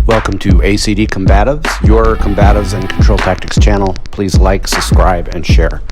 Welcome to ACD Combatives, your combatives and control tactics channel. Please like, subscribe, and share.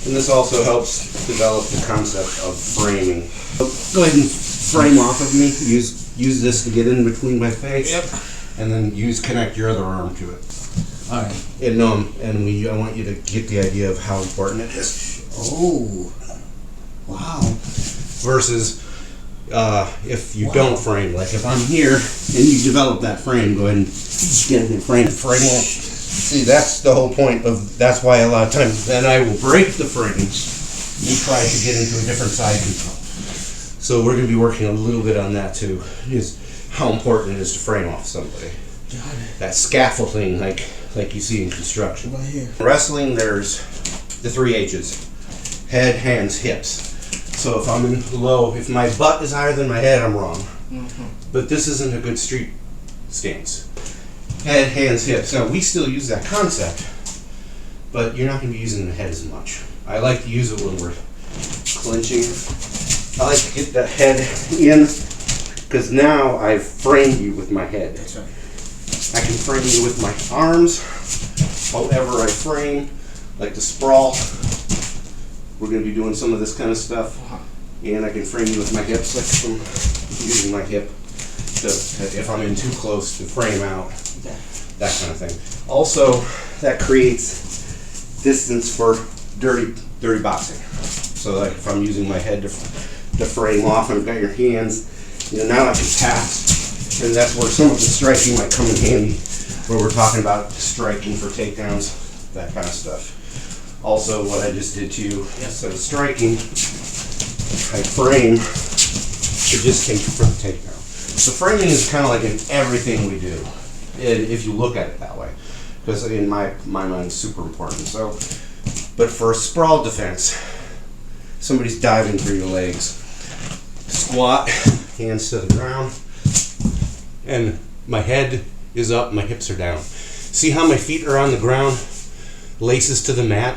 And this also helps develop the concept of framing. Go ahead and frame off of me. Use this to get in between my face. Yep. And then connect your other arm to it. All right. And I want you to get the idea of how important it is. Oh. Wow. Versus if you don't frame. Like if I'm here and you develop that frame, go ahead and get it in frame. Frame off. See, that's the whole point that's why a lot of times then I will break the frames and try to get into a different side control. So we're going to be working a little bit on that too, is how important it is to frame off somebody. Got it. That scaffolding like you see in construction. Right here. Wrestling, there's the 3 H's. Head, hands, hips. So if I'm in low, if my butt is higher than my head, I'm wrong. Mm-hmm. But this isn't a good street stance. Head, hands, hips. Now, we still use that concept, but you're not going to be using the head as much. I like to use it when we're clinching. I like to get that head in, because now I've framed you with my head. That's right. I can frame you with my arms, however I frame, like the sprawl. We're going to be doing some of this kind of stuff. And I can frame you with my hips, like from using my hip. So if I'm in too close to frame out, that kind of thing. Also, that creates distance for dirty boxing. So like if I'm using my head to frame off and I've got your hands, now I can pass. And that's where some of the striking might come in handy, where we're talking about striking for takedowns, that kind of stuff. Also, what I just did to you, instead of striking, I frame to just take for the takedown. So framing is kind of like in everything we do, if you look at it that way, because in my mind it's super important. So, but for a sprawl defense, somebody's diving through your legs. Squat, hands to the ground, and my head is up, my hips are down. See how my feet are on the ground, laces to the mat?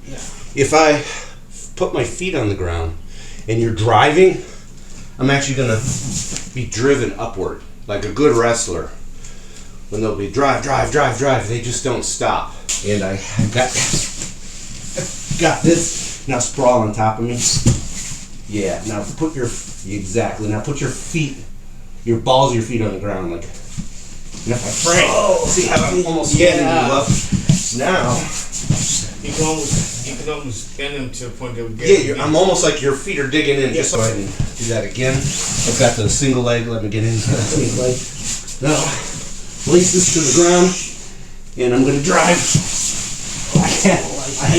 Yeah. If I put my feet on the ground and you're driving, I'm actually going to be driven upward. Like a good wrestler, when they'll be drive, they just don't stop. And I got this. Now sprawl on top of me. Yeah, now put your feet, your balls of your feet on the ground. Like, and if I frame, see how I'm almost getting you up. Now, You can almost bend them to a point that would get. I'm almost like your feet are digging in. Just so I can do that again. I've got the single leg. Let me get into the single leg. Now, laces to the ground, and I'm going to drive.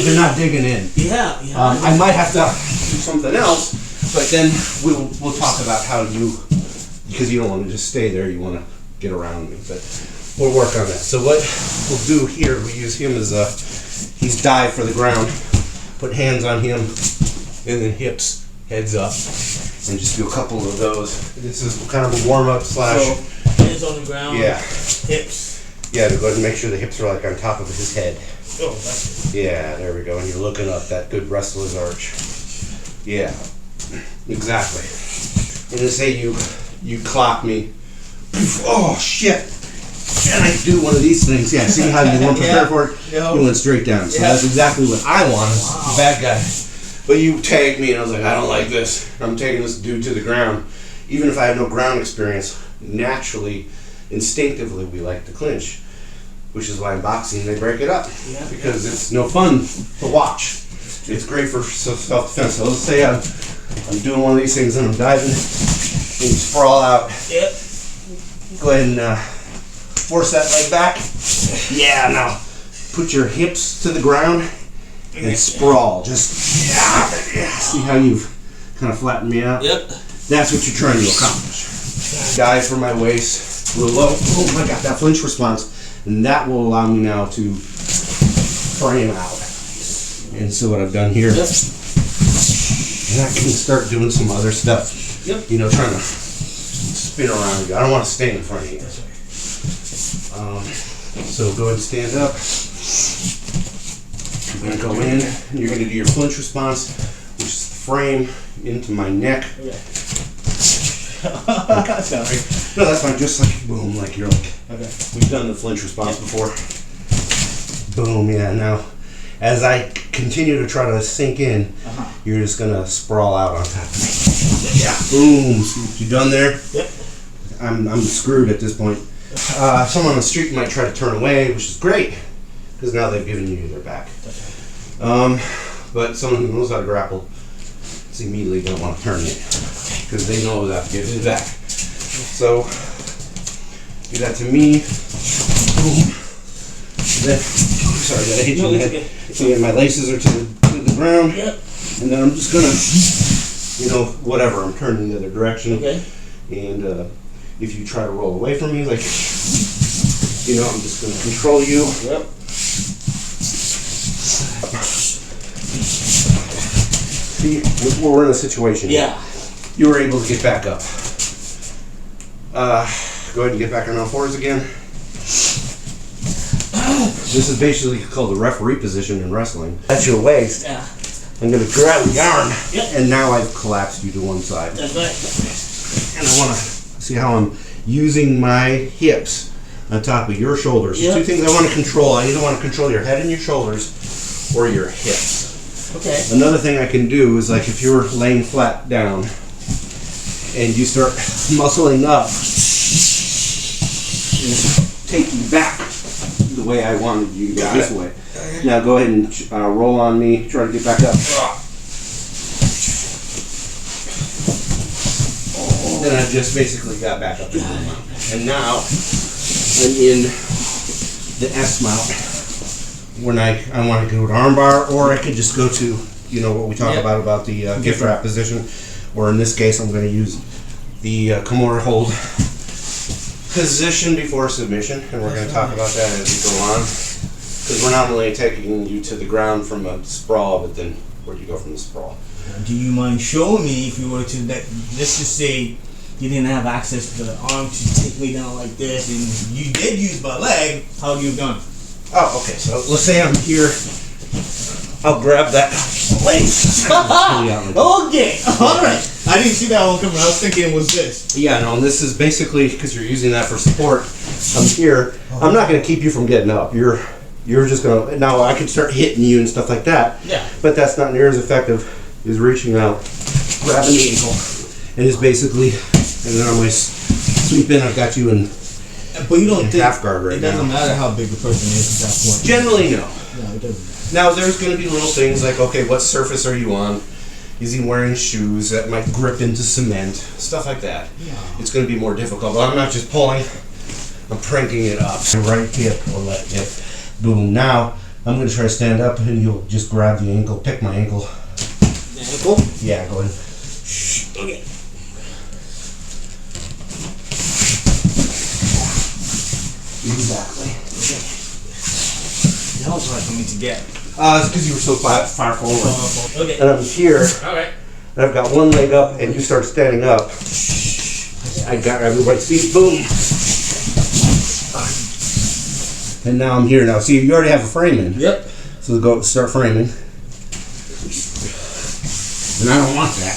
They're not digging in. Yeah. I might have to do something else, but then we'll talk about how because you don't want to just stay there. You want to get around me, but we'll work on that. So what we'll do here, we use him as he's dive for the ground, put hands on him, and then hips, heads up, and just do a couple of those. This is kind of a warm-up slash. So, hands on the ground. Yeah. Hips. Yeah, to go ahead and make sure the hips are like on top of his head. Oh, that's it. Yeah, there we go. And you're looking up that good wrestler's arch. Yeah, exactly. And then say you clock me. Oh shit! And I do one of these things. Yeah, see how you weren't prepared for it? Yeah. You went straight down. So that's exactly what I want. Wow. Bad guy. But you tagged me and I was like, I don't like this. I'm taking this dude to the ground. Even if I have no ground experience, naturally, instinctively, we like to clinch. Which is why in boxing they break it up. Yeah. Because it's no fun to watch. It's great for self-defense. So let's say I'm doing one of these things and I'm diving and you sprawl out. Yep. Go ahead and force that leg back. Yeah, now put your hips to the ground and sprawl. Just see how you've kind of flattened me out? Yep. That's what you're trying to accomplish. Dive for my waist, real low. Oh my God, that flinch response. And that will allow me now to frame out. And so what I've done here, Yep. and I can start doing some other stuff. Yep. You know, trying to spin around you. I don't want to stay in front of you. That's right. So go ahead and stand up. You're gonna go in, and you're gonna do your flinch response, which is the frame into my neck. Okay. Sorry. No, that's fine. Just like boom, like you're like. Okay. We've done the flinch response before. Boom, yeah. Now, as I continue to try to sink in, you're just gonna sprawl out on top of me. Yeah. Boom. You done there? Yep. I'm screwed at this point. Someone on the street might try to turn away, which is great, because now they've given you their back. But someone who knows how to grapple is immediately going to want to turn it, because they know that to give it back. So, do that to me. Boom. Then, sorry, did I hit you in the head? So yeah, my laces are to the ground. Yep. And then I'm just going to, you know, whatever, I'm turning the other direction. Okay. And if you try to roll away from me, like, you know, I'm just going to control you. Yep. See, we're in a situation. Yeah. You were able to get back up. Go ahead and get back on all fours again. This is basically called the referee position in wrestling. That's your waist. Yeah. I'm going to grab the arm. Yep. And now I've collapsed you to one side. That's right. And I want to see how I'm using my hips on top of your shoulders. Yep. Two things I want to control. I either want to control your head and your shoulders or your hips. Okay. Another thing I can do is, like, if you're laying flat down and you start muscling up, take you back the way I wanted you to go this way. Now go ahead and roll on me. Try to get back up. Then I just basically got back up into the mount. And now I'm in the S mount when I want to go to armbar, or I could just go to, you know, what we talk Yep. about the gift wrap position, or in this case I'm going to use the Kimura hold position before submission, and we're going to talk about that as we go on, because we're not only taking you to the ground from a sprawl, but then where do you go from the sprawl? Do you mind showing me if you were to, let's just say you didn't have access to the arm to take me down like this, and you did use my leg, how would you have done? Oh, okay, so let's say I'm here. I'll grab that leg. Okay, alright. I didn't see that one coming. I was thinking it was this. Yeah, no, and this is basically because you're using that for support. I'm here. I'm not going to keep you from getting up. You're just going to. Now, I could start hitting you and stuff like that. Yeah. But that's not near as effective as reaching out, grabbing the ankle, and it's basically. And then I'm going to sweep in. I've got you in. But you don't think half guard right it doesn't now. matter how big the person is at that point. Generally, no. No, it doesn't. Now, there's going to be little things like, okay, what surface are you on? Is he wearing shoes that might grip into cement? Stuff like that. Yeah. It's going to be more difficult, but I'm not just pulling, I'm cranking it up. Right hip or left hip. Boom. Now, I'm going to try to stand up and you'll just grab the ankle, pick my ankle. The ankle? Yeah, go ahead. Okay. Exactly. That was hard for me to get. It's because you were so far forward. Okay. And I'm here, Alright. and I've got one leg up, and you start standing up. I got everybody's feet, boom. And now I'm here now. See, you already have a frame in. Yep. So go start framing. And I don't want that.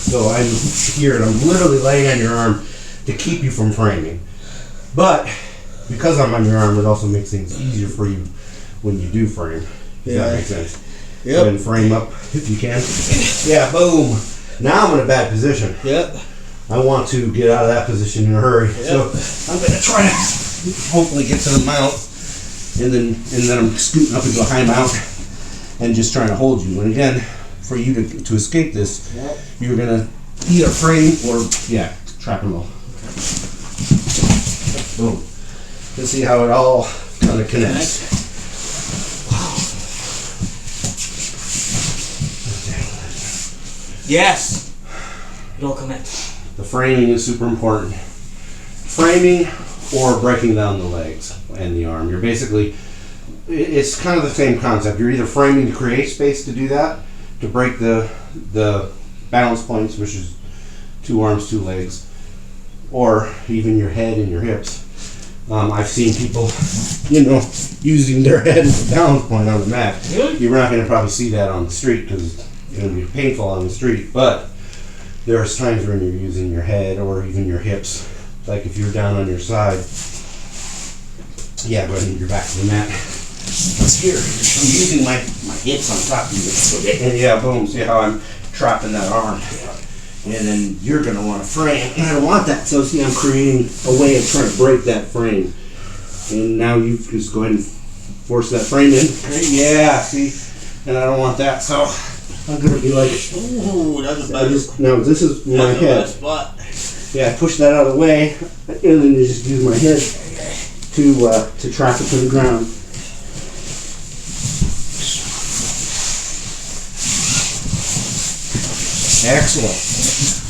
So I'm here and I'm literally laying on your arm to keep you from framing. But because I'm on your arm, it also makes things easier for you when you do frame. Does that make sense? Go ahead and frame up if you can. Yeah, boom. Now I'm in a bad position. Yep. I want to get out of that position in a hurry. So I'm going to try to hopefully get to the mount, and then I'm scooting up into a high mount and just trying to hold you. And again, for you to escape this, you're going to either frame or trap and roll. Boom. Let's see how it all kind of connects. Yes. It all connects. The framing is super important. Framing or breaking down the legs and the arm. You're basically, It's kind of the same concept. You're either framing to create space to do that, to break the balance points, which is 2 arms, 2 legs, or even your head and your hips. I've seen people, using their head as a balance point on the mat. Really? You're not going to probably see that on the street because it's going to be painful on the street, but there's times when you're using your head or even your hips. Like if you're down on your side, yeah, go ahead and move your back to the mat. It's here. I'm using my hips on top of you. And yeah, boom, see how I'm trapping that arm. And then you're going to want to frame. And I don't want that. So see, I'm creating a way of trying to break that frame. And now you just go ahead and force that frame in. Yeah, see? And I don't want that. So I'm going to be like, Ooh, that's a bad spot. now this is my head. Spot. Yeah, I push that out of the way. And then you just use my head to trap it to the ground. Excellent.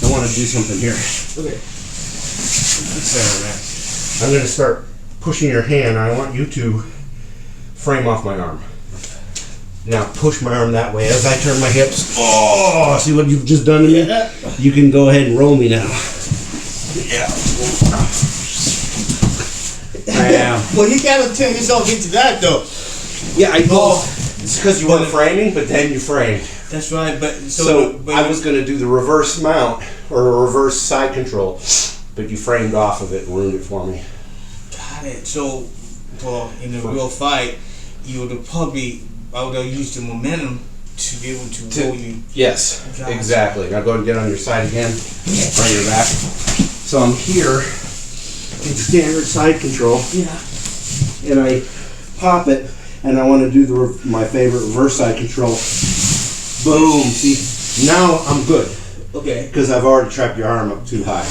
I want to do something here. Okay. I'm going to start pushing your hand. I want you to frame off my arm. Now push my arm that way as I turn my hips. Oh, see what you've just done to me? Yeah. You can go ahead and roll me now. Yeah. I am. Well, you gotta turn yourself into that though. Yeah, I know. It's because you weren't framing, but then you framed. That's right, but So I was going to do the reverse mount or a reverse side control, but you framed off of it and ruined it for me. Got it. So, well, in a real fight, you would have probably, I would have used the momentum to be able to roll you. Yes, Gotcha. exactly. Now go ahead and get on your side again, on your back. So I'm here in standard side control, Yeah. and I pop it, and I want to do my favorite reverse side control. Boom. See, now I'm good. Okay. Because I've already trapped your arm up too high.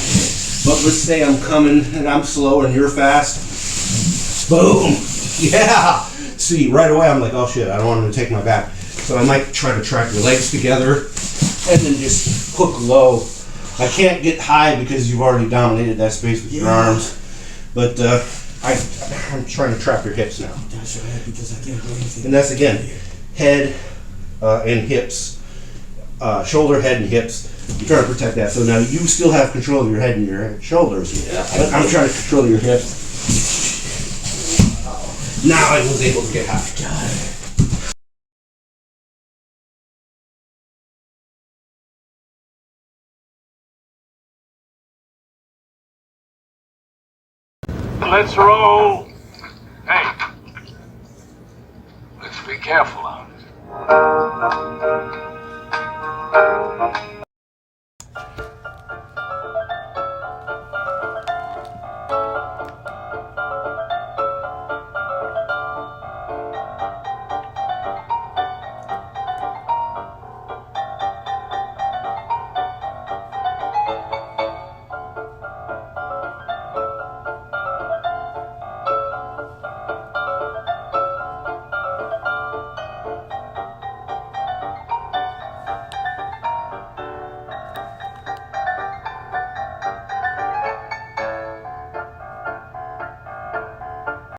But let's say I'm coming and I'm slow and you're fast. Boom! Yeah! See, right away I'm like, oh shit, I don't want him to take my back. So I might try to trap your legs together and then just hook low. I can't get high because you've already dominated that space with your arms. But I'm trying to trap your hips now. That's right, because I can't do anything. And that's again, head and hips. Shoulder, head, and hips. You're trying to protect that. So now you still have control of your head and your shoulders. Yeah. But I'm trying to control your hips. Now I was able to get high. Got it. Let's roll. Hey, let's be careful out.